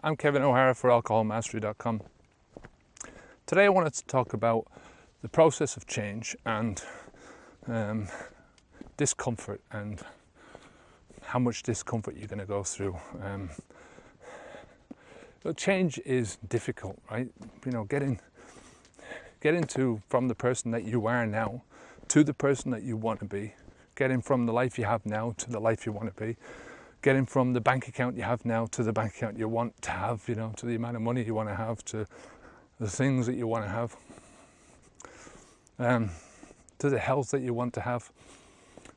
I'm Kevin O'Hara for alcoholmastery.com. Today I wanted to talk about the process of change and discomfort and how much discomfort you're going to go through. But change is difficult, right? You know, getting from the person that you are now to the person that you want to be, getting from the life you have now to the life you want to be, getting from the bank account you have now to the bank account you want to have, you know, to the amount of money you want to have, to the things that you want to have, to the health that you want to have.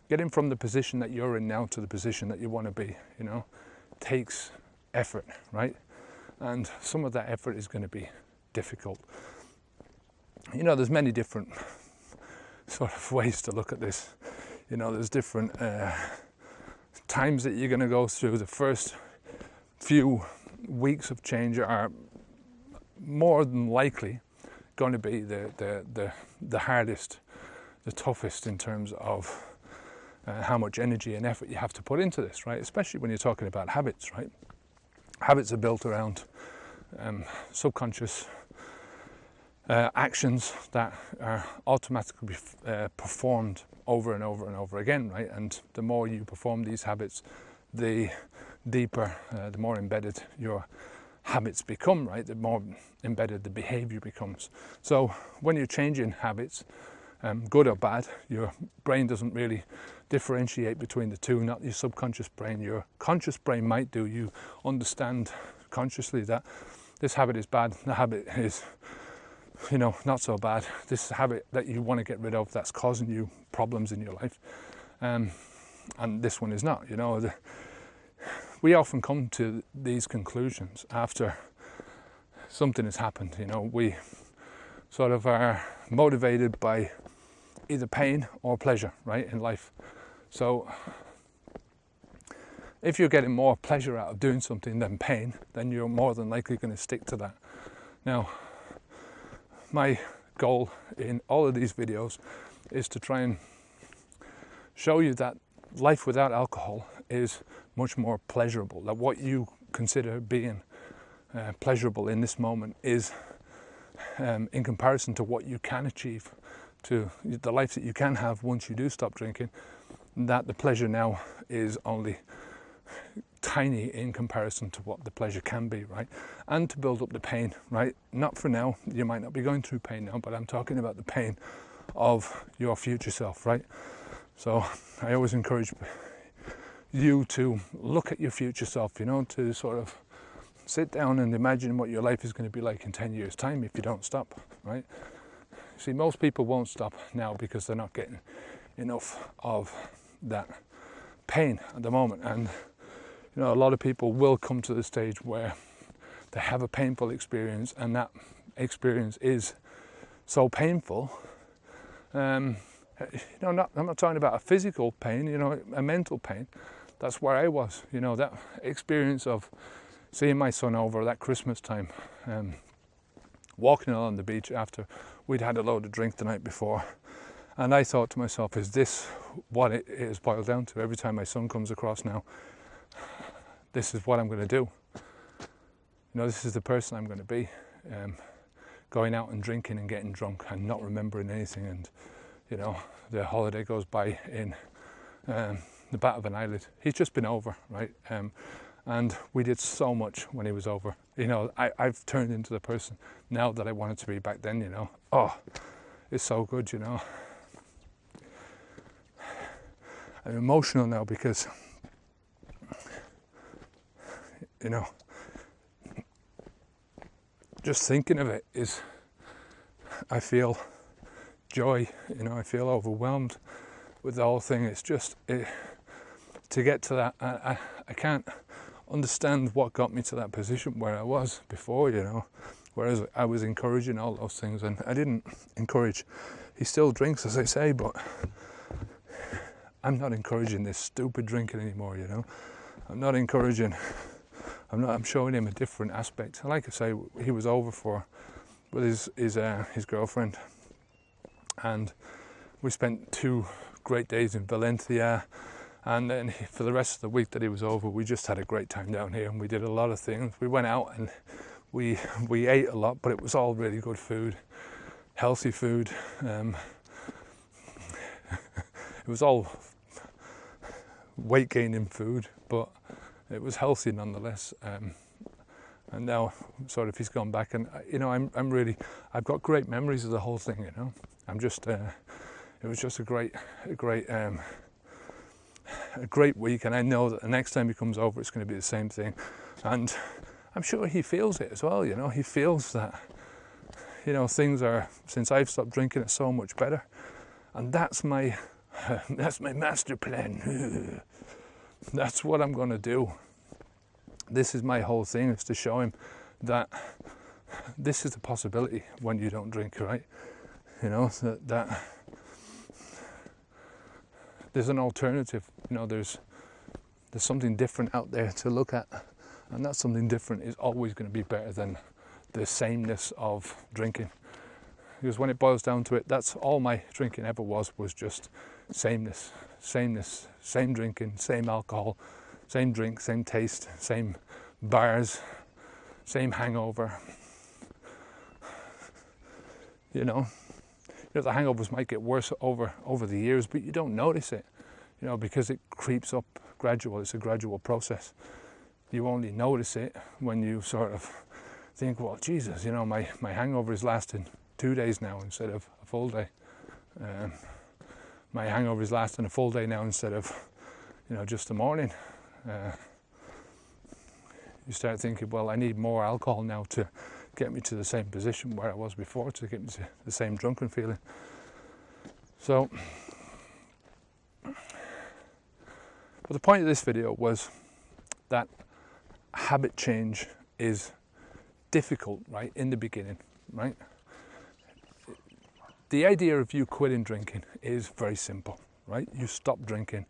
Getting from the position that you're in now to the position that you want to be, you know, takes effort, right? And some of that effort is going to be difficult. You know, there's many different sort of ways to look at this. You know, there's different times that you're going to go through. The first few weeks of change are more than likely going to be the hardest, the toughest in terms of how much energy and effort you have to put into this, right? Especially when you're talking about habits, right? Habits are built around subconscious actions that are automatically performed over and over and over again, right? And the more you perform these habits, the deeper, the more embedded your habits become, right? The more embedded the behavior becomes. So when you're changing habits, good or bad, your brain doesn't really differentiate between the two, not your subconscious brain. Your conscious brain might do. You understand consciously that this habit is bad, the habit is, you know, not so bad. This habit that you want to get rid of that's causing you problems in your life, and this one is not. You know, we often come to these conclusions after something has happened. You know, we sort of are motivated by either pain or pleasure, right, in life. So if you're getting more pleasure out of doing something than pain, then you're more than likely going to stick to that. Now, my goal in all of these videos is to try and show you that life without alcohol is much more pleasurable, that what you consider being pleasurable in this moment is in comparison to what you can achieve, to the life that you can have once you do stop drinking, that the pleasure now is only tiny in comparison to what the pleasure can be, right? And to build up the pain, right? Not for now, you might not be going through pain now, but I'm talking about the pain of your future self, right? So I always encourage you to look at your future self, you know, to sort of sit down and imagine what your life is going to be like in 10 years' time if you don't stop, right? See, most people won't stop now because they're not getting enough of that pain at the moment. And you know, a lot of people will come to the stage where they have a painful experience, and that experience is so painful. You know, I'm not talking about a physical pain, you know, a mental pain. That's where I was, you know, that experience of seeing my son over that Christmas time, walking along the beach after we'd had a load of drink the night before. And I thought to myself, is this what it is boiled down to? Every time my son comes across now, this is what I'm going to do. You know, this is the person I'm going to be. Going out and drinking and getting drunk and not remembering anything. And, you know, the holiday goes by in the bat of an eyelid. He's just been over, right? And we did so much when he was over. You know, I've turned into the person now that I wanted to be back then, you know. Oh, it's so good, you know. I'm emotional now because, you know, just thinking of it is, I feel joy, you know, I feel overwhelmed with the whole thing. It's just, to get to that, I can't understand what got me to that position where I was before, you know, whereas I was encouraging all those things, and I didn't encourage, he still drinks, as I say, but I'm not encouraging this stupid drinking anymore, you know. I'm showing him a different aspect. Like I say, he was over with his girlfriend, and we spent 2 great days in Valencia, And then for the rest of the week that he was over, we just had a great time down here, and we did a lot of things. We went out and we ate a lot, but it was all really good food, healthy food. It was all weight gaining food, but it was healthy nonetheless. And now sort of he's gone back, and I've got great memories of the whole thing. I'm just it was just a great week, and I know that the next time he comes over it's going to be the same thing, and I'm sure he feels it as well. He feels that things are, since I've stopped drinking, it's so much better, and that's my master plan. That's what I'm going to do. This is my whole thing, is to show him that this is a possibility when you don't drink, right? That there's an alternative. There's something different out there to look at, and that something different is always going to be better than the sameness of drinking. Because when it boils down to it, that's all my drinking ever was just sameness, same drinking, same alcohol, same drink, same taste, same bars, same hangover. The hangovers might get worse over the years, but you don't notice it, because it creeps up gradual. It's a gradual process. You only notice it when you sort of think, well, Jesus, my hangover is lasting 2 days now instead of a full day. My hangover is lasting a full day now instead of, just the morning. You start thinking, well, I need more alcohol now to get me to the same position where I was before, to get me to the same drunken feeling. So, but the point of this video was that habit change is difficult, right, in the beginning, right? The idea of you quitting drinking is very simple, right? You stop drinking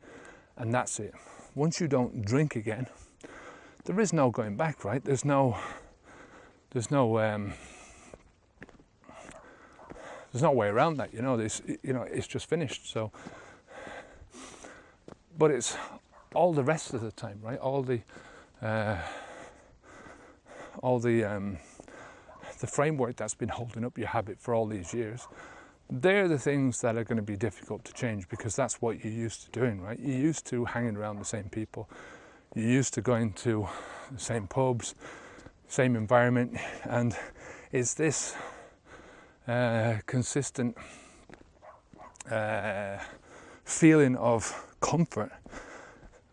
and that's it. Once you don't drink again, there is no going back, right? There's no way around that. It's just finished. So, but it's all the rest of the time, right? All the framework that's been holding up your habit for all these years. They're the things that are going to be difficult to change, because that's what you're used to doing, right? You're used to hanging around the same people. You're used to going to the same pubs, same environment, and it's this consistent feeling of comfort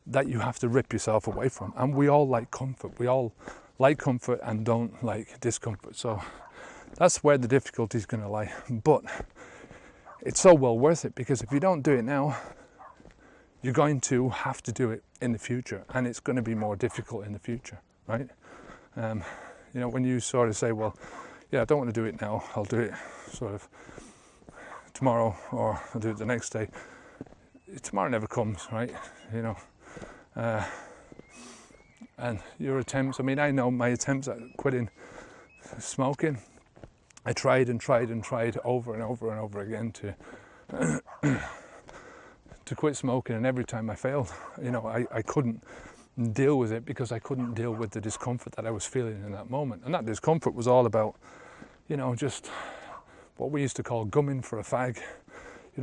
that you have to rip yourself away from. And we all like comfort. We all like comfort and don't like discomfort. So that's where the difficulty is going to lie. But it's so well worth it, because if you don't do it now, you're going to have to do it in the future, and it's going to be more difficult in the future, right? When you sort of say, well, yeah, I don't want to do it now, I'll do it sort of tomorrow, or I'll do it the next day. Tomorrow never comes, right? And your attempts, I know my attempts at quitting smoking, I tried over and over again to quit smoking, and every time I failed. I couldn't deal with it, because I couldn't deal with the discomfort that I was feeling in that moment. And that discomfort was all about, just what we used to call gumming for a fag.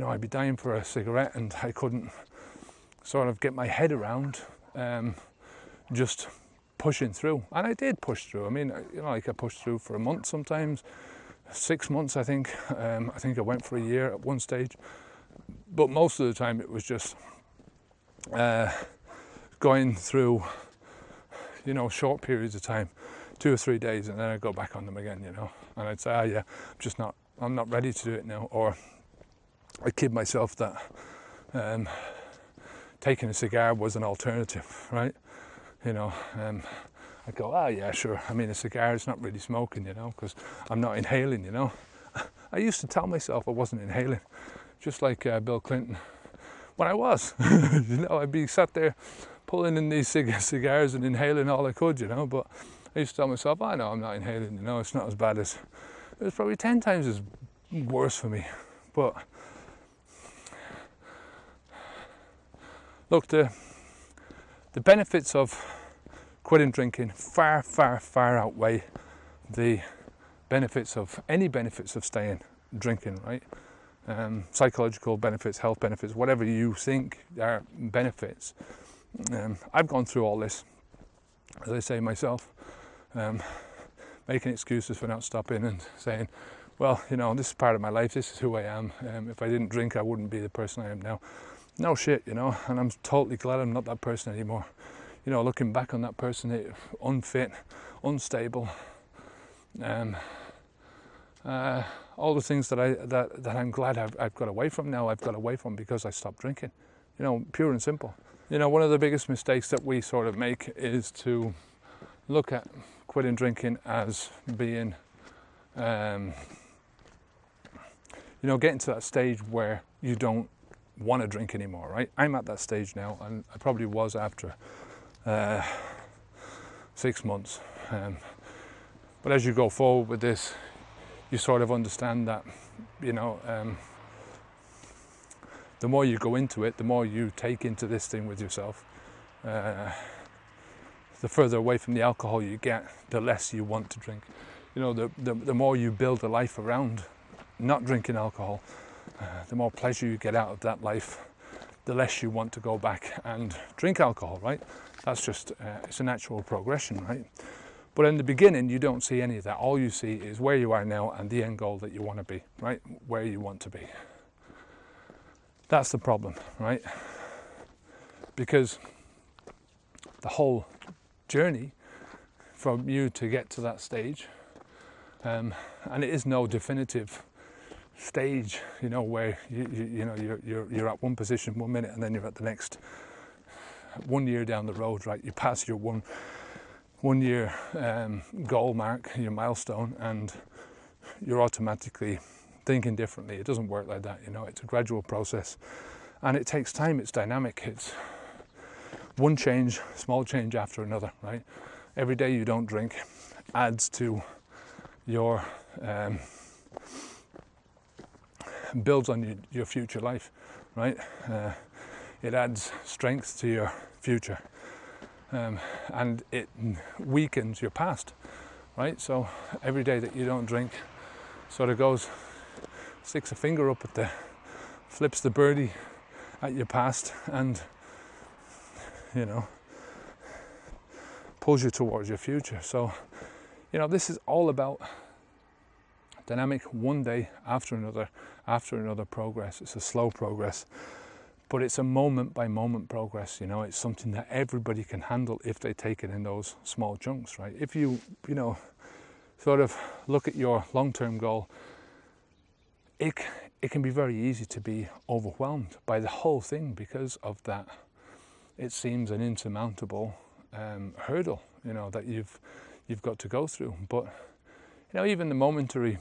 I'd be dying for a cigarette, and I couldn't sort of get my head around just pushing through. And I did push through. I pushed through for a month sometimes, 6 months, I think. I think I went for a year at one stage. But most of the time it was just going through, short periods of time, 2 or 3 days, and then I'd go back on them again, And I'd say, I'm not ready to do it now. Or I kid myself that taking a cigar was an alternative, right? I'd go, yeah, sure. A cigar is not really smoking, because I'm not inhaling, I used to tell myself I wasn't inhaling, just like Bill Clinton. When I was, I'd be sat there pulling in these cigars and inhaling all I could, but I used to tell myself, no, I'm not inhaling, it's not as bad as, it was probably 10 times as worse for me. But Look, the benefits of quitting drinking far, far, far outweigh the benefits of staying drinking, right? Psychological benefits, health benefits, whatever you think are benefits. I've gone through all this, as I say myself, making excuses for not stopping and saying, well, you know, this is part of my life, this is who I am. If I didn't drink, I wouldn't be the person I am now. No shit, you know, and I'm totally glad I'm not that person anymore. You know, looking back on that person, unfit, unstable, all the things that I'm glad I've got away from now, I've got away from because I stopped drinking. You know, pure and simple. You know, one of the biggest mistakes that we sort of make is to look at quitting drinking as being, you know, getting to that stage where you don't want to drink anymore, right? I'm at that stage now, and I probably was after 6 months. But as you go forward with this, you sort of understand that, you know, the more you go into it, the more you take into this thing with yourself, the further away from the alcohol you get, the less you want to drink. You know, the more you build a life around not drinking alcohol, the more pleasure you get out of that life, the less you want to go back and drink alcohol, right? That's just, it's a natural progression, right? But in the beginning, you don't see any of that. All you see is where you are now and the end goal that you want to be, right? Where you want to be. That's the problem, right? Because the whole journey from you to get to that stage, and it is no definitive stage, you know, where you're at one position 1 minute and then you're at the next 1 year down the road, right? You pass your one year goal mark, your milestone, and you're automatically thinking differently. It doesn't work like that, you know. It's a gradual process, and it takes time. It's dynamic. It's one change, small change after another, right? Every day you don't drink adds to your builds on your future life, right? It adds strength to your future, and it weakens your past, right? So every day that you don't drink sort of goes, sticks a finger up at flips the birdie at your past, and, you know, pulls you towards your future. So, you know, this is all about dynamic, one day after another progress. It's a slow progress, but it's a moment by moment progress. You know, it's something that everybody can handle if they take it in those small chunks, right? If you know, sort of look at your long-term goal, it can be very easy to be overwhelmed by the whole thing because of that. It seems an insurmountable hurdle, you know, that you've got to go through. But, you know, even the momentary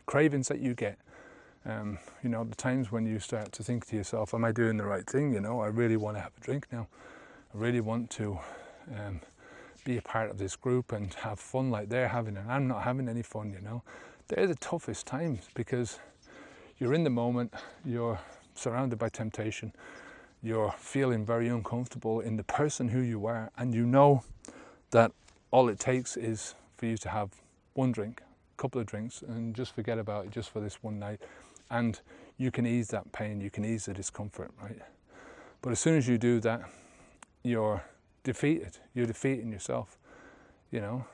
cravings that you get, you know, the times when you start to think to yourself, am I doing the right thing? You know, I really want to have a drink now. I really want to be a part of this group and have fun like they're having, and I'm not having any fun, you know. They're the toughest times because you're in the moment, you're surrounded by temptation, you're feeling very uncomfortable in the person who you are, and you know that all it takes is for you to have one drink, a couple of drinks, and just forget about it just for this one night, and you can ease that pain, you can ease the discomfort, right? But as soon as you do that, you're defeated, you're defeating yourself, you know.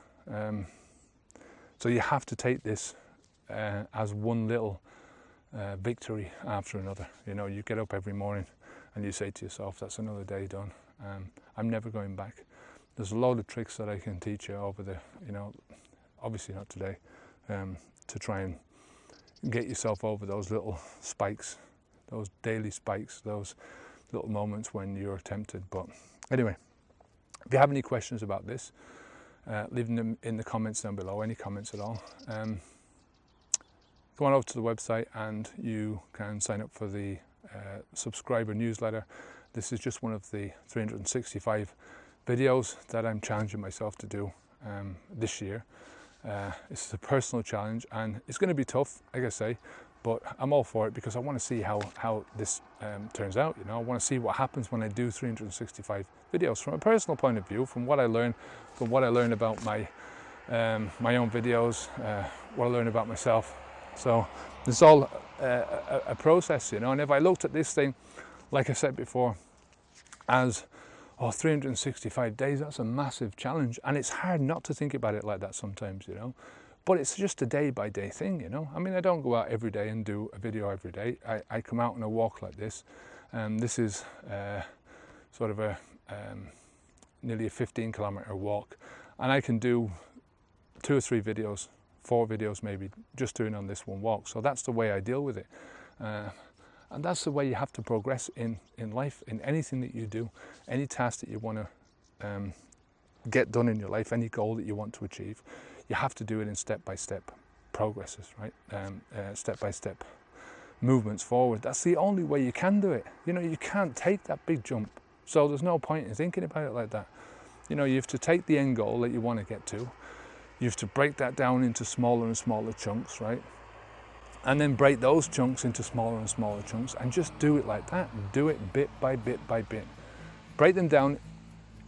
So you have to take this as one little victory after another. You know, you get up every morning and you say to yourself, that's another day done. I'm never going back. There's a load of tricks that I can teach you over the, you know, obviously not today, to try and get yourself over those little spikes, those daily spikes, those little moments when you're tempted. But anyway, if you have any questions about this, leave them in the comments down below, any comments at all. Go on over to the website and you can sign up for the subscriber newsletter. This is just one of the 365 videos that I'm challenging myself to do this year. It's a personal challenge and it's going to be tough, like I say, but I'm all for it because I want to see how this turns out. You know, I want to see what happens when I do 365 videos from a personal point of view, from what I learn about my own videos, what I learn about myself. So it's all a process, you know. And if I looked at this thing, like I said before, as 365 days, that's a massive challenge, and it's hard not to think about it like that sometimes, you know. But it's just a day-by-day thing, you know. I mean, I don't go out every day and do a video every day. I come out on a walk like this, and this is sort of a nearly a 15-kilometer walk, and I can do 2 or 3 videos, 4 videos maybe, just doing on this one walk. So that's the way I deal with it. And that's the way you have to progress in life, in anything that you do, any task that you want to get done in your life, any goal that you want to achieve. You have to do it in step-by-step progresses, right? Step-by-step movements forward. That's the only way you can do it. You know, you can't take that big jump. So there's no point in thinking about it like that. You know, you have to take the end goal that you want to get to. You have to break that down into smaller and smaller chunks, right? And then break those chunks into smaller and smaller chunks, and just do it like that. Do it bit by bit by bit. Break them down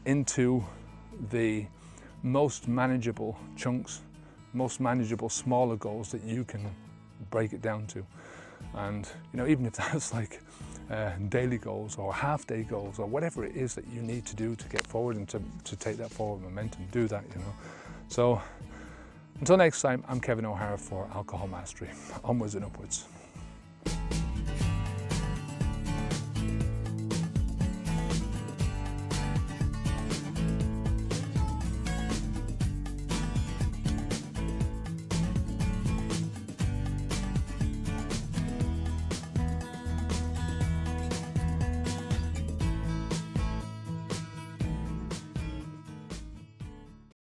into the most manageable chunks, most manageable smaller goals that you can break it down to. And you know, even if that's like daily goals or half-day goals or whatever it is that you need to do to get forward and to take that forward momentum, do that, you know. So until next time, I'm Kevin O'Hara for Alcohol Mastery. Onwards and upwards.